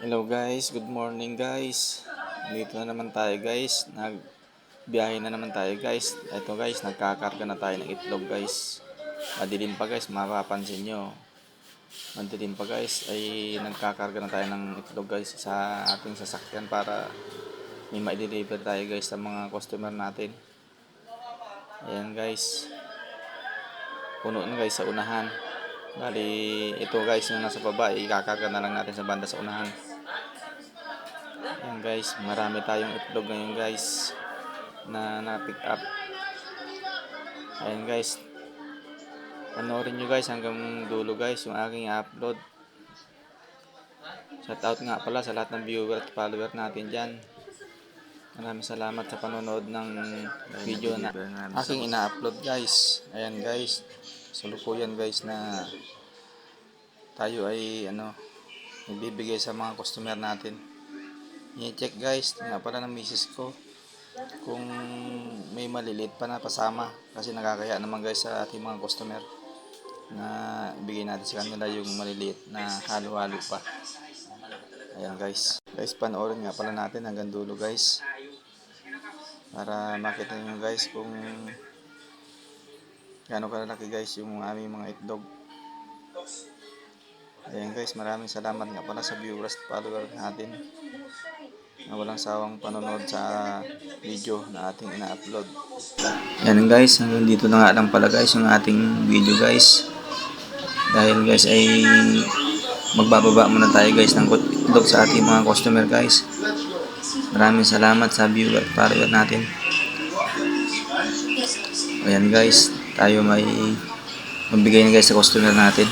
Hello guys, good morning guys. Dito na naman tayo guys. Nagbiyahe na naman tayo guys. Ito guys, nagkakarga na tayo ng itlog guys. Madilim pa guys, mapapansin nyo. Madilim pa guys, ay nagkakarga na tayo ng itlog guys sa ating sasakyan para may ma-deliver tayo guys sa mga customer natin. Ayan guys. Puno na guys sa unahan. Bali, ito guys yung nasa baba, ikakarga na lang natin sa banda sa unahan. Ayan guys, marami tayong itlog ngayon guys na pick up. Ayan guys, panoorin nyo guys hanggang dulo guys yung aking upload. Shout out nga pala sa lahat ng viewer at follower natin dyan. Maraming salamat sa panonood ng video na aking ina-upload guys. Ayan guys, salukuyan guys na tayo ay nagbibigay sa mga customer natin. I-check guys nga pala ng misis ko kung may maliliit pa na pasama, kasi nakakaya naman guys sa ating mga customer na ibigay natin sa kanila yung maliliit na halo-halo pa. Ayan guys, panoorin nga pala natin hanggang dulo guys para makita nyo guys kung gaano kalalaki guys yung aming mga itlog. Ayan guys, maraming salamat nga pala sa viewers at follower natin na walang sawang panonood sa video na ating ina-upload. Ayan guys, hanggang dito na nga lang pala guys yung ating video guys. Dahil guys ay magbababa muna tayo guys ng itlog sa ating mga customer guys. Maraming salamat sa viewer at follower natin. Ayan guys, tayo may magbigay na guys sa customer natin.